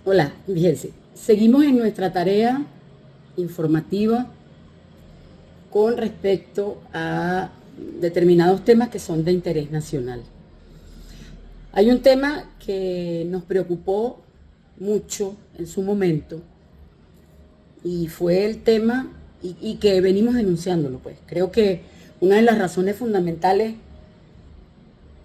Hola, fíjense, seguimos en nuestra tarea informativa con respecto a determinados temas que son de interés nacional. Hay un tema que nos preocupó mucho en su momento y fue el tema y que venimos denunciándolo, pues. Creo que una de las razones fundamentales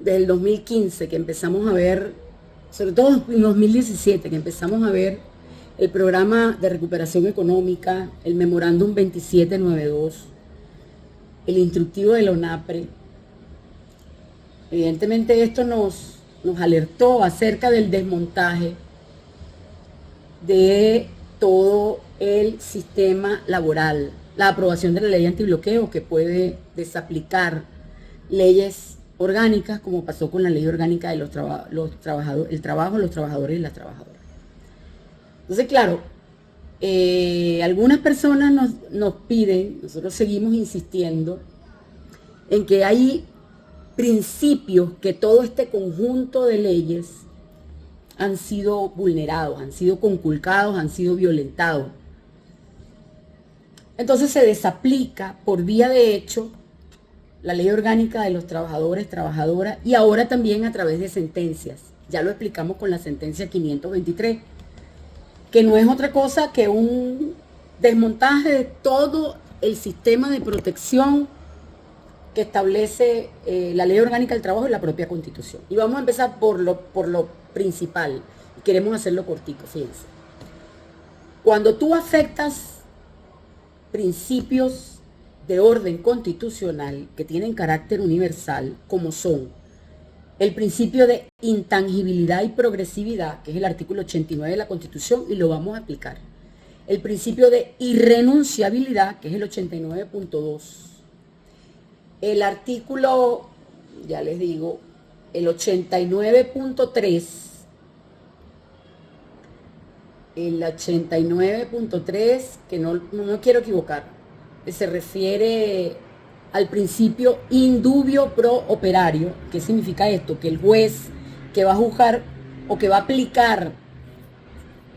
del 2015 que empezamos a ver, sobre todo en 2017, que empezamos a ver el programa de recuperación económica, el memorándum 2792, el instructivo de la ONAPRE. Evidentemente esto nos alertó acerca del desmontaje de todo el sistema laboral, la aprobación de la ley antibloqueo que puede desaplicar leyes orgánicas, como pasó con la ley orgánica de el trabajo, los trabajadores y las trabajadoras. Entonces, claro, algunas personas nos piden, nosotros seguimos insistiendo en que hay principios que todo este conjunto de leyes han sido vulnerados, han sido conculcados, han sido violentados. Entonces se desaplica por vía de hecho la ley orgánica de los trabajadores, trabajadoras, y ahora también a través de sentencias. Ya lo explicamos con la sentencia 523, que no es otra cosa que un desmontaje de todo el sistema de protección que establece la ley orgánica del trabajo y la propia Constitución. Y vamos a empezar por lo principal, y queremos hacerlo cortico, fíjense. Cuando tú afectas principios de orden constitucional que tienen carácter universal, como son el principio de intangibilidad y progresividad, que es el artículo 89 de la Constitución, y lo vamos a aplicar. El principio de irrenunciabilidad, que es el 89.2. El artículo, ya les digo, el 89.3. El 89.3, que no quiero equivocar, se refiere al principio indubio pro operario. ¿Qué significa esto? Que el juez que va a juzgar o que va a aplicar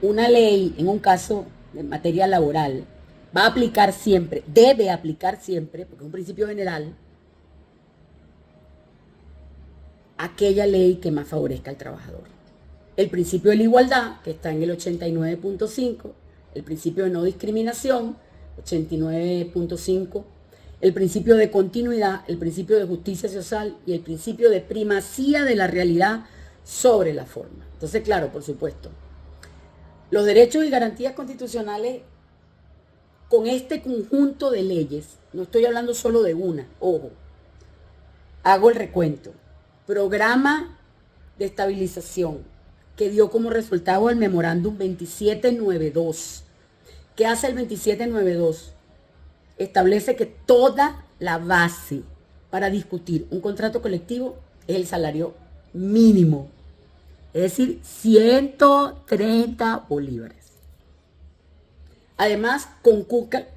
una ley en un caso de materia laboral, va a aplicar siempre, debe aplicar siempre, porque es un principio general, aquella ley que más favorezca al trabajador. El principio de la igualdad, que está en el 89.5, el principio de no discriminación, 89.5, el principio de continuidad, el principio de justicia social y el principio de primacía de la realidad sobre la forma. Entonces, claro, por supuesto, los derechos y garantías constitucionales con este conjunto de leyes, no estoy hablando solo de una, ojo, hago el recuento. Programa de estabilización que dio como resultado el memorándum 2792. ¿Qué hace el 2792? Establece que toda la base para discutir un contrato colectivo es el salario mínimo, es decir, 130 bolívares. Además, conculca,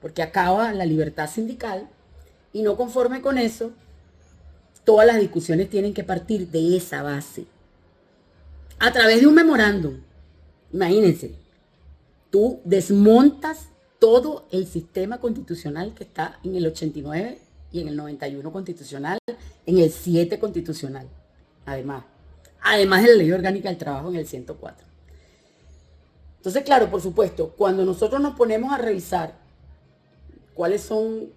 porque acaba la libertad sindical, y no conforme con eso, todas las discusiones tienen que partir de esa base. A través de un memorándum, imagínense, tú desmontas todo el sistema constitucional que está en el 89 y en el 91 constitucional, en el 7 constitucional, además de la ley orgánica del trabajo en el 104. Entonces, claro, por supuesto, cuando nosotros nos ponemos a revisar cuáles son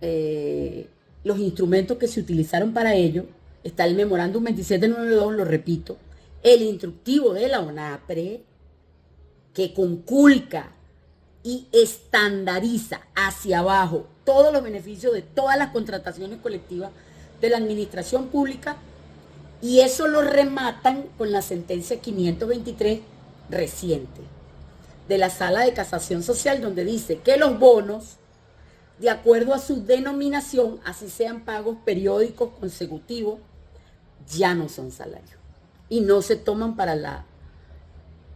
los instrumentos que se utilizaron para ello, está el memorándum 2792, lo repito, el instructivo de la ONAPRE, que conculca y estandariza hacia abajo todos los beneficios de todas las contrataciones colectivas de la administración pública, y eso lo rematan con la sentencia 523 reciente de la Sala de Casación Social, donde dice que los bonos, de acuerdo a su denominación, así sean pagos periódicos consecutivos, ya no son salarios y no se toman para el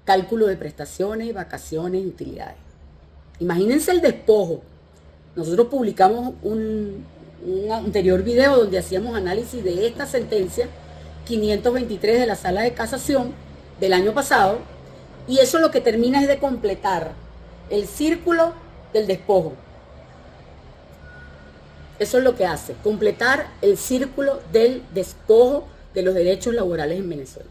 cálculo de prestaciones, vacaciones y utilidades. Imagínense el despojo. Nosotros publicamos un anterior video donde hacíamos análisis de esta sentencia 523 de la Sala de Casación, del año pasado, y eso lo que termina es de completar el círculo del despojo. Eso es lo que hace, completar el círculo del despojo de los derechos laborales en Venezuela.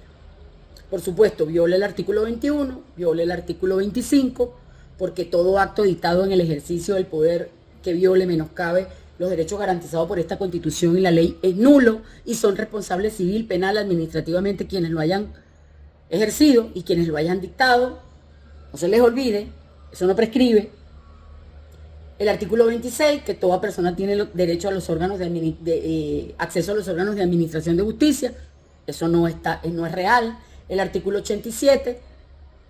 Por supuesto, viola el artículo 21, viola el artículo 25, porque todo acto dictado en el ejercicio del poder que viole, menoscabe los derechos garantizados por esta Constitución y la ley es nulo, y son responsables civil, penal, administrativamente quienes lo hayan ejercido y quienes lo hayan dictado. No se les olvide, eso no prescribe. El artículo 26, que toda persona tiene derecho a los órganos acceso a los órganos de administración de justicia, eso no es real. El artículo 87,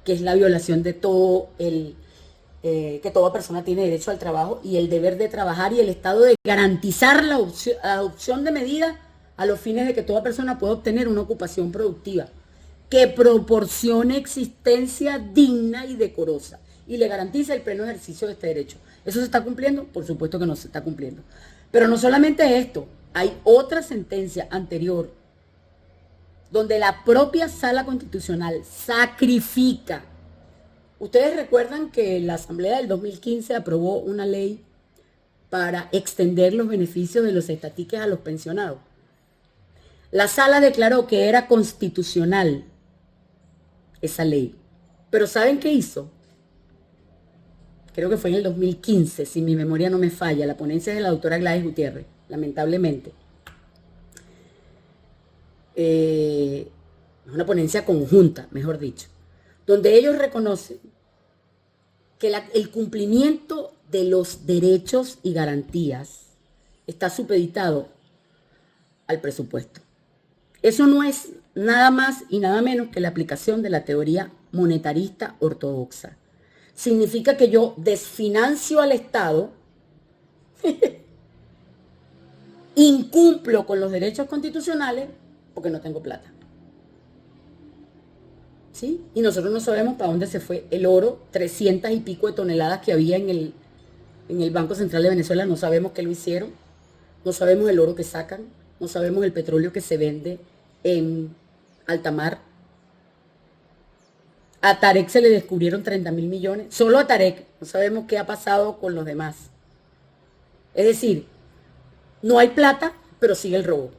que es la violación de todo que toda persona tiene derecho al trabajo y el deber de trabajar, y el Estado de garantizar la adopción de medidas a los fines de que toda persona pueda obtener una ocupación productiva que proporcione existencia digna y decorosa y le garantiza el pleno ejercicio de este derecho. ¿Eso se está cumpliendo? Por supuesto que no se está cumpliendo. Pero no solamente esto, hay otra sentencia anterior donde la propia Sala Constitucional sacrifica. Ustedes recuerdan que la Asamblea del 2015 aprobó una ley para extender los beneficios de los estatiques a los pensionados. La Sala declaró que era constitucional esa ley. Pero ¿saben qué hizo? Creo que fue en el 2015, si mi memoria no me falla. La ponencia es de la doctora Gladys Gutiérrez, lamentablemente. Es una ponencia conjunta, mejor dicho, donde ellos reconocen que el cumplimiento de los derechos y garantías está supeditado al presupuesto. Eso no es nada más y nada menos que la aplicación de la teoría monetarista ortodoxa. Significa que yo desfinancio al Estado, incumplo con los derechos constitucionales porque no tengo plata. ¿Sí? Y nosotros no sabemos para dónde se fue el oro, 300 y pico de toneladas que había en el Banco Central de Venezuela. No sabemos qué lo hicieron, no sabemos el oro que sacan, no sabemos el petróleo que se vende en alta mar. A Tarek se le descubrieron 30.000 millones, solo a Tarek, no sabemos qué ha pasado con los demás. Es decir, no hay plata, pero sigue el robo,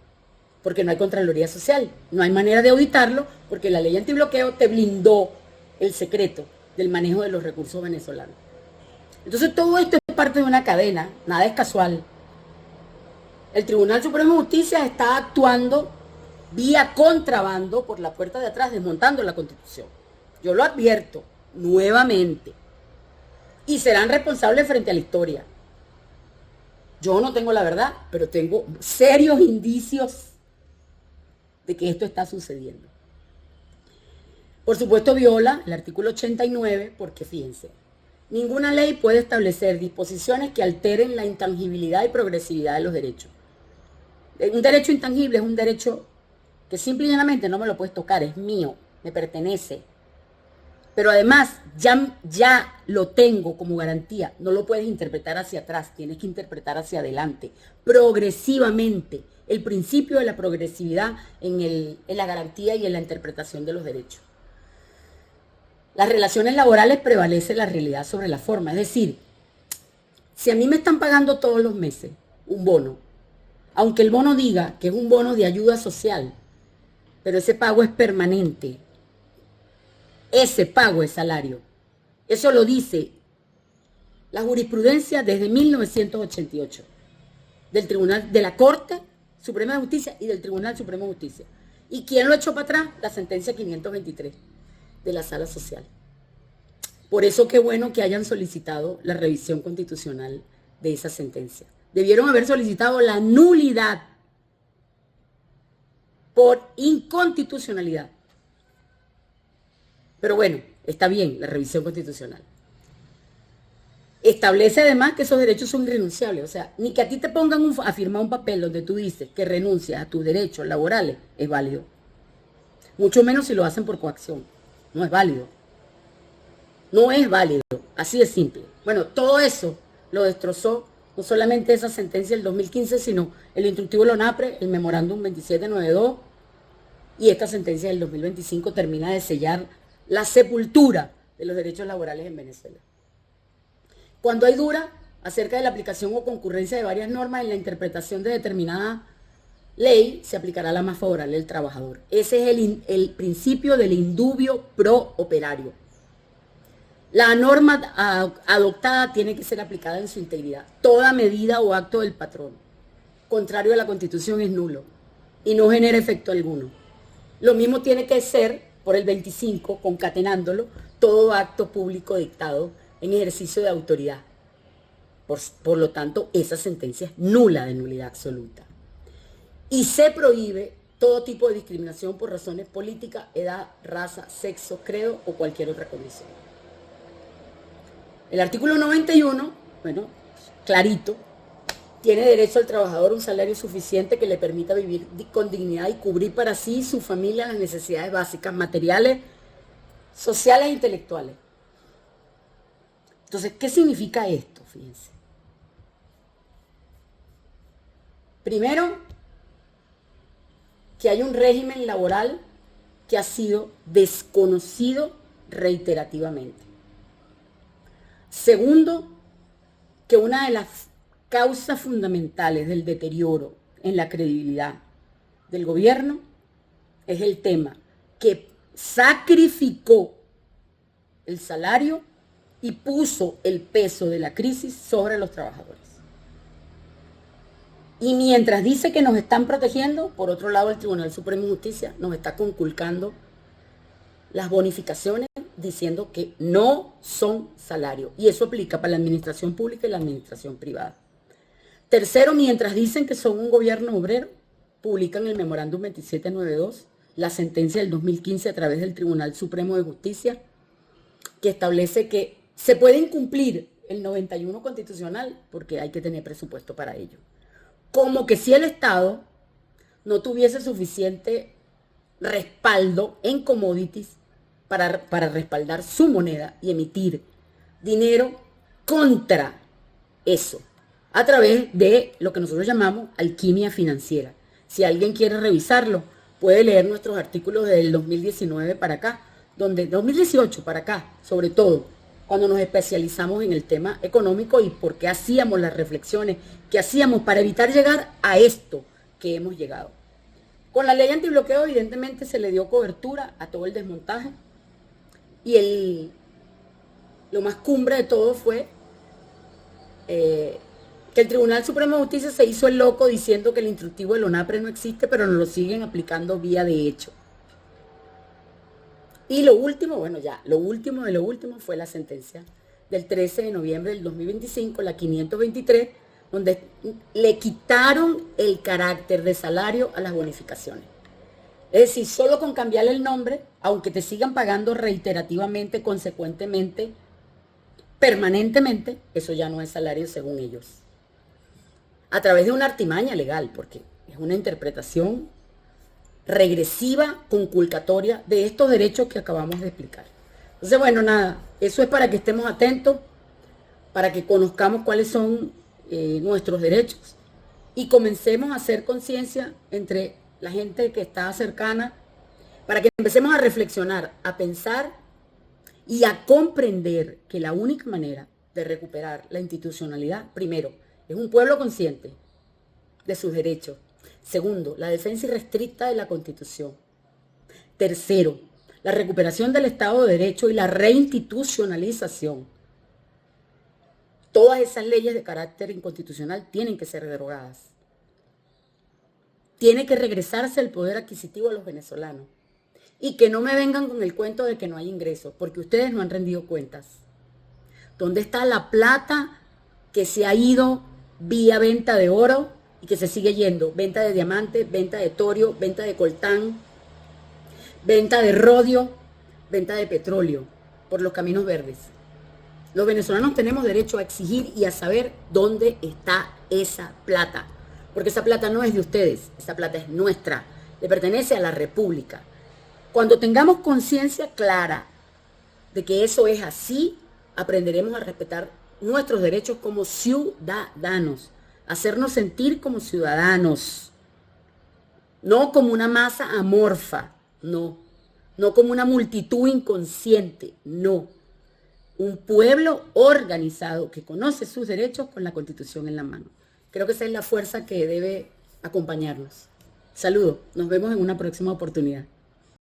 porque no hay Contraloría Social, no hay manera de auditarlo, porque la ley antibloqueo te blindó el secreto del manejo de los recursos venezolanos. Entonces todo esto es parte de una cadena, nada es casual. El Tribunal Supremo de Justicia está actuando vía contrabando por la puerta de atrás, desmontando la Constitución. Yo lo advierto nuevamente. Y serán responsables frente a la historia. Yo no tengo la verdad, pero tengo serios indicios de que esto está sucediendo. Por supuesto viola el artículo 89, porque fíjense, ninguna ley puede establecer disposiciones que alteren la intangibilidad y progresividad de los derechos. Un derecho intangible es un derecho que simple y llanamente no me lo puedes tocar, es mío, me pertenece. Pero además ya lo tengo como garantía, no lo puedes interpretar hacia atrás, tienes que interpretar hacia adelante, progresivamente. El principio de la progresividad en la garantía y en la interpretación de los derechos. Las relaciones laborales prevalece la realidad sobre la forma. Es decir, si a mí me están pagando todos los meses un bono, aunque el bono diga que es un bono de ayuda social, pero ese pago es permanente, ese pago es salario. Eso lo dice la jurisprudencia desde 1988 del Tribunal de la Corte Suprema de Justicia y del Tribunal Supremo de Justicia. ¿Y quién lo echó para atrás? La sentencia 523 de la Sala Social. Por eso qué bueno que hayan solicitado la revisión constitucional de esa sentencia. Debieron haber solicitado la nulidad por inconstitucionalidad. Pero bueno, está bien la revisión constitucional. Establece además que esos derechos son irrenunciables. O sea, ni que a ti te pongan a firmar un papel donde tú dices que renuncias a tus derechos laborales es válido. Mucho menos si lo hacen por coacción. No es válido. No es válido. Así de simple. Bueno, todo eso lo destrozó no solamente esa sentencia del 2015, sino el instructivo LONAPRE, el memorándum 2792 Y esta sentencia del 2025 termina de sellar la sepultura de los derechos laborales en Venezuela. Cuando hay duda acerca de la aplicación o concurrencia de varias normas en la interpretación de determinada ley, se aplicará la más favorable del trabajador. Ese es el principio del indubio pro operario. La norma adoptada tiene que ser aplicada en su integridad. Toda medida o acto del patrón contrario a la Constitución es nulo y no genera efecto alguno. Lo mismo tiene que ser, por el 25, concatenándolo, todo acto público dictado en ejercicio de autoridad. Por lo tanto, esa sentencia es nula, de nulidad absoluta. Y se prohíbe todo tipo de discriminación por razones políticas, edad, raza, sexo, credo o cualquier otra condición. El artículo 91, bueno, clarito, tiene derecho al trabajador a un salario suficiente que le permita vivir con dignidad y cubrir para sí y su familia las necesidades básicas, materiales, sociales e intelectuales. Entonces, ¿qué significa esto? Fíjense. Primero, que hay un régimen laboral que ha sido desconocido reiterativamente. Segundo, que una de las causas fundamentales del deterioro en la credibilidad del gobierno es el tema que sacrificó el salario y puso el peso de la crisis sobre los trabajadores. Y mientras dice que nos están protegiendo, por otro lado el Tribunal Supremo de Justicia nos está conculcando las bonificaciones diciendo que no son salario. Y eso aplica para la administración pública y la administración privada. Tercero, mientras dicen que son un gobierno obrero, publican el memorándum 2792, la sentencia del 2015 a través del Tribunal Supremo de Justicia, que establece que se puede incumplir el 91 constitucional porque hay que tener presupuesto para ello. Como que si el Estado no tuviese suficiente respaldo en commodities para respaldar su moneda y emitir dinero contra eso, a través de lo que nosotros llamamos alquimia financiera. Si alguien quiere revisarlo, puede leer nuestros artículos del 2019 para acá, 2018 para acá, sobre todo, cuando nos especializamos en el tema económico y por qué hacíamos las reflexiones que hacíamos para evitar llegar a esto que hemos llegado. Con la ley antibloqueo, evidentemente, se le dio cobertura a todo el desmontaje y lo más cumbre de todo fue que el Tribunal Supremo de Justicia se hizo el loco diciendo que el instructivo del ONAPRE no existe, pero nos lo siguen aplicando vía de hecho. Y lo último, bueno, ya, lo último de lo último fue la sentencia del 13 de noviembre del 2025, la 523, donde le quitaron el carácter de salario a las bonificaciones. Es decir, solo con cambiarle el nombre, aunque te sigan pagando reiterativamente, consecuentemente, permanentemente, eso ya no es salario según ellos. A través de una artimaña legal, porque es una interpretación regresiva, conculcatoria de estos derechos que acabamos de explicar. Entonces, bueno, nada, eso es para que estemos atentos, para que conozcamos cuáles son nuestros derechos y comencemos a hacer conciencia entre la gente que está cercana, para que empecemos a reflexionar, a pensar y a comprender que la única manera de recuperar la institucionalidad, primero, es un pueblo consciente de sus derechos. Segundo, la defensa irrestricta de la Constitución. Tercero, la recuperación del Estado de Derecho y la reinstitucionalización. Todas esas leyes de carácter inconstitucional tienen que ser derogadas. Tiene que regresarse el poder adquisitivo a los venezolanos. Y que no me vengan con el cuento de que no hay ingresos, porque ustedes no han rendido cuentas. ¿Dónde está la plata que se ha ido vía venta de oro y que se sigue yendo? Venta de diamantes, venta de torio, venta de coltán, venta de rodio, venta de petróleo por los caminos verdes. Los venezolanos tenemos derecho a exigir y a saber dónde está esa plata. Porque esa plata no es de ustedes, esa plata es nuestra, le pertenece a la República. Cuando tengamos conciencia clara de que eso es así, aprenderemos a respetar nuestros derechos como ciudadanos, hacernos sentir como ciudadanos. no como una masa amorfa, no, no como una multitud inconsciente, no. Un pueblo organizado que conoce sus derechos con la Constitución en la mano. Creo que esa es la fuerza que debe acompañarnos. Saludos, nos vemos en una próxima oportunidad.